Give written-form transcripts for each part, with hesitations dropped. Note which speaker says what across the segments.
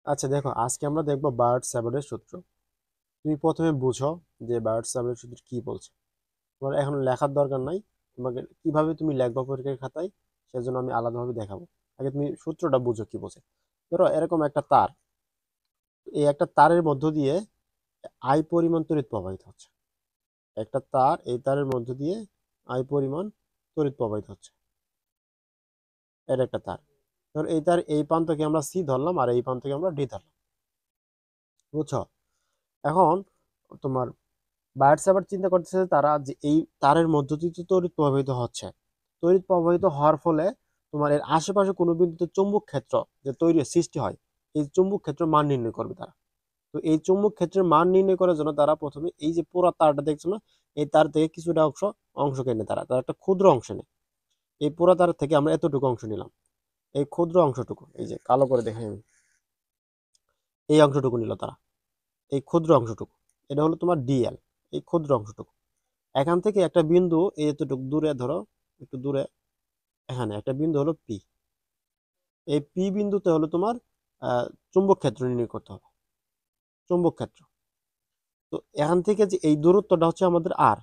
Speaker 1: আচ্ছা দেখো, আজকে আমরা দেখবো বার্ড স্যাবার্ডের সূত্র। তুমি প্রথমে বুঝো যে বার্ড স্যাবার্ডের সূত্র কি বলছে। তোমার এখন লেখার দরকার নাই, তোমাকে কিভাবে তুমি লিখবা পরীক্ষার খাতায় সেজন্য আমি আলাদাভাবে দেখাবো। আগে তুমি সূত্রটা বুঝো কি বলছে। ধরো এরকম একটা তার, এই একটা তারের মধ্য দিয়ে আই পরিমাণ তড়িৎ প্রবাহিত হচ্ছে। একটা তার, এই তারের মধ্য দিয়ে আই পরিমাণ তড়িৎ প্রবাহিত হচ্ছে। এটা একটা তার। ধর এই তার এই প্রান্তকে আমরা সি ধরলাম আর এই প্রান্তকে আমরা ডি ধরলাম। বুঝছো? এখন তোমার বায়ার্স আবার চিন্তা করতেছে তারা যে এই তারের মধ্য দিয়ে তো তড়িৎ প্রবাহিত হচ্ছে। তড়িৎ প্রবাহিত হওয়ার ফলে তোমার এর আশেপাশে কোনো বিন্দুতে চুম্বক ক্ষেত্র যে তৈরি সৃষ্টি হয়, এই চুম্বক ক্ষেত্রের মান নির্ণয় করবে তারা। তো এই চুম্বক ক্ষেত্রের মান নির্ণয় করার জন্য তারা প্রথমে এই যে পুরো তারটা দেখছো না, এই তার থেকে কিছুটা অংশ অংশ কেনে তারা একটা ক্ষুদ্র অংশ নেয়। এই পুরো তার থেকে আমরা এতটুকু অংশ নিলাম। এই ক্ষুদ্র অংশটুকু এই যে কালো করে দেখাই আমি, এই অংশটুকু নিল তারা। এই ক্ষুদ্র অংশটুকু, এটা হলো তোমার ডিএল। এই ক্ষুদ্র অংশটুকু এখান থেকে একটা বিন্দু এই এতটুকু দূরে ধরো, একটু দূরে, এখানে একটা বিন্দু হলো পি। এই পি বিন্দুতে হলো তোমার চুম্বক ক্ষেত্র নির্ণয় করতে হবে। চুম্বক ক্ষেত্র, তো এখান থেকে যে এই দূরত্বটা হচ্ছে আমাদের আর।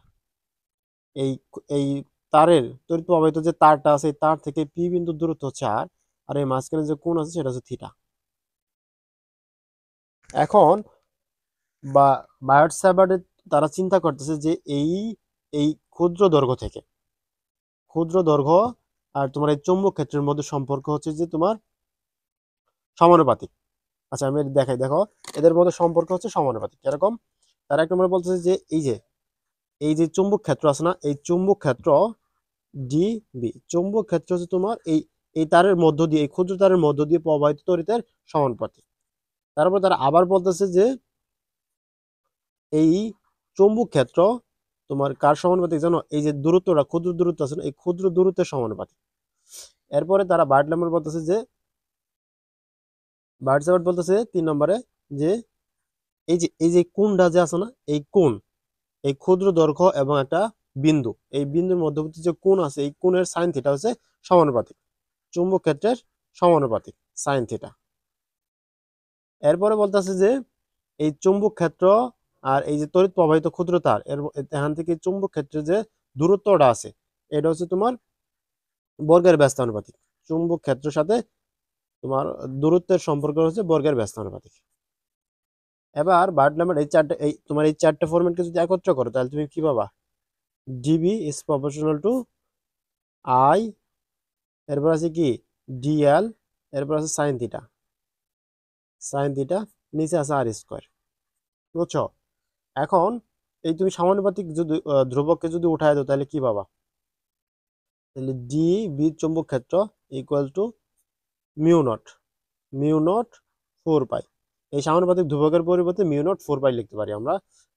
Speaker 1: এই এই তারের তড়িৎ প্রবাহিত যে তারটা আছে, এই তার থেকে পি বিন্দুর দূরত্ব হচ্ছে আর। আর এই মাঝখানে যে কোণ আছে সেটা হচ্ছে থিটা। এখন বা বায়ট স্যাভার্ডে তারা চিন্তা করতেছে যে এই এই ক্ষুদ্র দৈর্ঘ্য থেকে, ক্ষুদ্র দৈর্ঘ্য আর তোমার এই চৌম্বক ক্ষেত্রের মধ্যে সম্পর্ক হচ্ছে যে তোমার সমানুপাতিক। আচ্ছা আমি এটা দেখাই, দেখো এদের মধ্যে সম্পর্ক হচ্ছে সমানুপাতিক। এরকম তারা এক নম্বরে বলতেছে যে এই যে চুম্বক ক্ষেত্র আছে না, এই চুম্বক ক্ষেত্র ডি বি, চুম্বক ক্ষেত্র হচ্ছে তোমার এই এই তারের মধ্য দিয়ে, এই ক্ষুদ্র তারের মধ্য দিয়ে প্রবাহিত তড়িতের সমানুপাতিক। তারপর তারা আবার বলতেছে যে এই চুম্বক ক্ষেত্র তোমার কার সমানুপাতিক জানো? এই যে দূরত্বটা, ক্ষুদ্র দূরত্ব আছে না, এই ক্ষুদ্র দূরত্বের সমানুপাতিক। এরপরে তারা বার্টল্যামের বলতেছে যে, বার্টসেভার্ট বলতেছে 3 নম্বরে যে এই যে কোণটা যে আছে না, এই কোণ, এই ক্ষুদ্র দৈর্ঘ্য এবং একটা বিন্দু, এই বিন্দুর মধ্যবর্তী যে কোণ আছে, এই কোণের সাইন থিটা হচ্ছে সমানুপাতিক চুম্বক ক্ষেত্রের সমানুপাতিক সাইন থিটা। এরপরে বলতেছে যে এই চুম্বক ক্ষেত্র আর এই যে তড়িৎ প্রবাহিত ক্ষুদ্র তার এর এখান থেকে চুম্বক ক্ষেত্রে যে দূরত্বটা আছে, এটা হচ্ছে তোমার বর্গের ব্যস্তানুপাতিক। চুম্বক ক্ষেত্রের সাথে তোমার দূরত্বের সম্পর্ক হচ্ছে বর্গের ব্যস্তানুপাতিক। এবার বার্টল্যামের এই চারটে ফরম্যাটকে যদি একত্র করো তাহলে তুমি কি পাবা? DB is proportional to I, এরপর আছে কি ডিএল, এরপর আছে সাইন থিটা। সাইন থিটা, নিচে আছে আর স্কোয়ার। বুঝছো? এখন এই তুমি সমানুপাতিক যদি ধ্রুবককে যদি উঠায় দাও তাহলে কি পাবা? তাহলে ডি বি চুম্বক ক্ষেত্র equal to mu not, mu not 4 পাই। এই সমানুপাতিক ধ্রুবকের পরিবর্তে মিউ নট 4 পাই লিখতে পারি আমরা।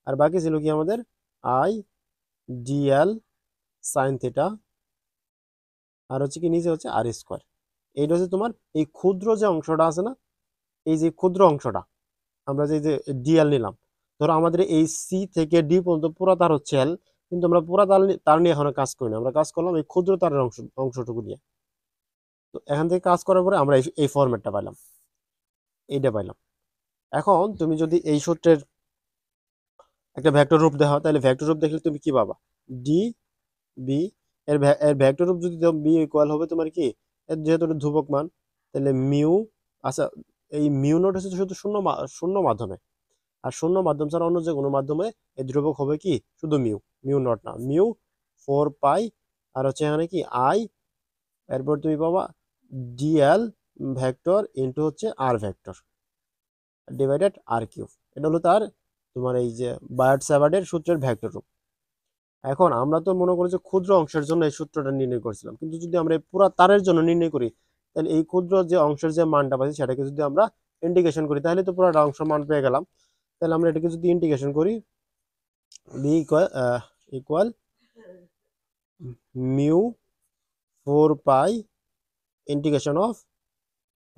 Speaker 1: আর বাকি ছিল কি আমাদের? আই ডিএল সাইন থিটা, আর হচ্ছে কি নিচে হচ্ছে আর স্কোয়ার। এইটা হচ্ছে তোমার এই ক্ষুদ্র যে অংশটা আছে না, এই যে ক্ষুদ্র অংশটা আমরা যে ডিএল নিলাম। ধরো আমাদের এই সি থেকে ডি পর্যন্ত পুরো তার হচ্ছে এল, কিন্তু আমরা পুরো তার নিয়ে এখনো কাজ করি না, আমরা কাজ করলাম এই ক্ষুদ্র তারের অংশটুকু নিয়ে। তো এখান থেকে কাজ করার পরে আমরা এই ফরম্যাটটা পাইলাম, এইটা পাইলাম। এখন তুমি যদি এই সূত্রের একটা ভেক্টর রূপ দেখো তাহলে ভেক্টর রূপ দেখলে তুমি কি পাবা? ডি বি, এর ভেক্টর রূপ যদি বি ইকুয়াল হবে তোমার কি, এর যেহেতু এটা ধ্রুবক মান, তাহলে মিউ, আচ্ছা এই মিউ নট হচ্ছে শুধু শূন্য শূন্য মাধ্যমে, আর শূন্য মাধ্যম ছাড়া অন্য যে কোনো মাধ্যমে এই ধ্রুবক হবে কি শুধু মিউ, মিউ নট না, মিউ 4 পাই। আর হচ্ছে এখানে কি আই, এরপর তুমি পাবা ডিএল ভেক্টর ইন্টু হচ্ছে আর ভেক্টর ডিভাইডেড আর কিউব। এটা হলো তার তোমার এই যে বায়ার্ট স্যাভার্ডের সূত্রের ভেক্টর রূপ। এখন আমরা তো মনে করি যে ক্ষুদ্র অংশের জন্য এই সূত্রটা নির্ণয় করেছিলাম, কিন্তু যদি আমরা এই পুরো তারের জন্য নির্ণয় করি তাহলে এই ক্ষুদ্র যে অংশের যে মানটা পাচ্ছি সেটাকে যদি আমরা ইন্টিগ্রেশন করি তাহলে তো পুরোটা অংশ মান পেয়ে গেলাম। তাহলে আমরা এটাকে যদি ইন্টিগ্রেশন করি, B equal mu 4 pi integration of,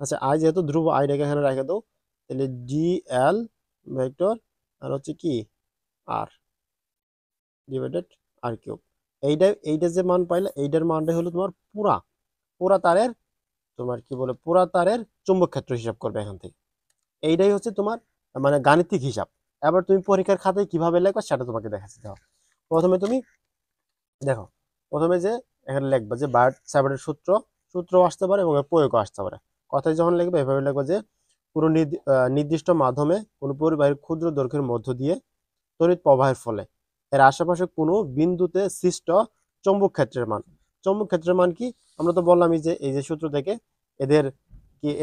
Speaker 1: আচ্ছা আই যেহেতু ধ্রুব আইটাকে এখানে রেখে দাও, তাহলে ডি এল ভেক্টর আর হচ্ছে কি আর ডিভাইডেড আর কিউব। এইটা যে মান পাইলে এইটার মানটা হলো তোমার পুরা পুরা তারের তোমার কি বলে পুরা তারের চুম্বক ক্ষেত্র হিসাব করবে এখান থেকে। এইটাই হচ্ছে তোমার মানে গাণিতিক হিসাব। এবার তুমি পরীক্ষার খাতায় কিভাবে লিখবা সেটা তোমাকে দেখাচ্ছি। দেখো প্রথমে তুমি দেখো প্রথমে যে এখানে লিখবা যে বার্ট স্যাবার্টের সূত্র আসতে পারে এবং এর প্রয়োগও আসতে পারে। কথায় যখন লিখবে এভাবে লিখবা যে কোনো নির্দিষ্ট মাধ্যমে কোনো পরিবাহীর ক্ষুদ্র দৈর্ঘ্যের মধ্য দিয়ে তড়িৎ প্রবাহের ফলে এর আশেপাশে কোনো বিন্দুতে সৃষ্ট চৌম্বক ক্ষেত্রের মান। চৌম্বক ক্ষেত্রের মান কি? আমরা তো বললামই যে এই যে সূত্র থেকে এদের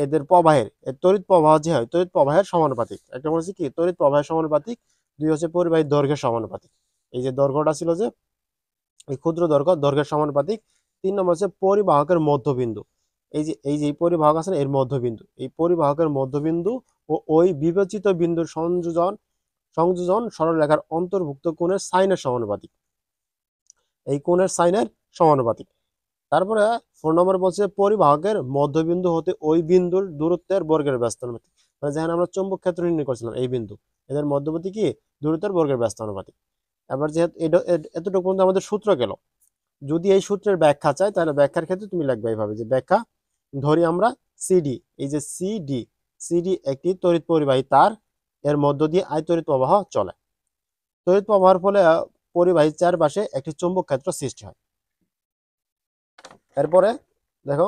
Speaker 1: এদের প্রবাহের তড়িৎ প্রবাহ যে হয় তড়িৎ প্রবাহের সমানুপাতিক। একটা বলছি কি তড়িৎ প্রবাহের সমানুপাতিক, দুই হচ্ছে পরিবাহীর দৈর্ঘ্যের সমানুপাতিক। এই যে দৈর্ঘ্যটা ছিল যে এই ক্ষুদ্র দৈর্ঘ্যের সমানুপাতিক। 3 নম্বর হচ্ছে পরিবাহকের মধ্যবিন্দু। এই যে এই পরিবাহক আছে না, এর মধ্যবিন্দু, এই পরিবাহকের মধ্যবিন্দু ও ওই বিবেচিত বিন্দুর সংযোজন সরলরেখার অন্তর্ভুক্ত কোণের সাইনের সমানুপাতিক। এই কোণের সাইনের সমানুপাতিক। তারপরে 4 নম্বর বলছে পরিবাহকের মধ্যবিন্দু হতে ওই বিন্দুর দূরত্বের বর্গের ব্যস্তানুপাতিক। মানে যেখানে আমরা চৌম্বক ক্ষেত্র নির্ণয় করছিলাম এই বিন্দু, এদের মধ্যবর্তী কি দূরত্বের বর্গের ব্যস্তানুপাতিক। এবার যেহেতু এতটুকু পর্যন্ত আমাদের সূত্র গেল। যদি এই সূত্রের ব্যাখ্যা চাই তাহলে ব্যাখ্যার ক্ষেত্রে তুমি লিখবে এইভাবে যে ব্যাখ্যা ধরি আমরা সিডি, এই যে সিডি একটি তড়িৎ পরিবাহী তার, এর মধ্য দিয়ে আই তড়িৎ প্রবাহ চলে। তড়িৎ প্রবাহের ফলে পরিবাহীর চারপাশে একটি চৌম্বক ক্ষেত্র সৃষ্টি হয়। এরপরে দেখো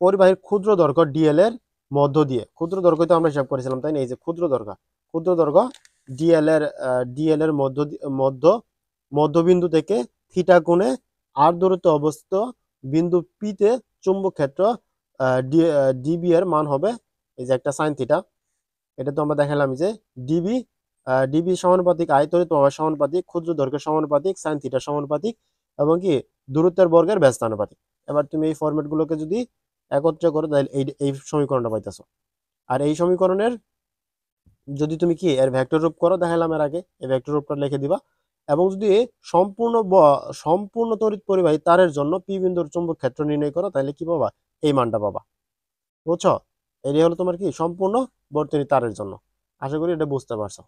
Speaker 1: পরিবাহীর ক্ষুদ্র দৈর্ঘ্য ডিএল এর মধ্য দিয়ে, ক্ষুদ্র দৈর্ঘ্য তো আমরা হিসাব করেছিলাম তাই না, এই যে ক্ষুদ্র দৈর্ঘ্য ডিএল এর মধ্যবিন্দু থেকে থিটা কোণে আর দূরত্বে অবস্থিত বিন্দু পি তে চুম্বক ক্ষেত্র ডিবি এর মান হবে এই যে একটা সাইন থিটা। এটা তো আমরা দেখালাম যে ডিবি ডিবি সমানুপাতিক আই তড়িৎ প্রবাহ সমানুপাতিক ক্ষুদ্র দৈর্ঘ্যের সমানুপাতিক সাইন থিটা সমানুপাতিক এবং কি দূরত্বের বর্গের ব্যস্তানুপাতিক। এবার তুমি এই ফরম্যাট গুলোকে যদি একত্রে করো তাহলে এই সমীকরণটা পাইতেছো। আর এই সমীকরণের যদি তুমি কি এর ভেক্টর রূপ করো, দেখালাম এর আগে, এই ভেক্টর রূপটা লিখে দিবা। এবং যদি সম্পূর্ণ তড়িৎ পরিবাহী তারের জন্য পি বিন্দুর চৌম্বক ক্ষেত্র নির্ণয় করো তাহলে কি পাবা, এই মানটা পাবা। বুঝছো? এটাই হলো তোমার কি সম্পূর্ণ বর্তনী তারের জন্য। আশা করি এটা বুঝতে পারছো।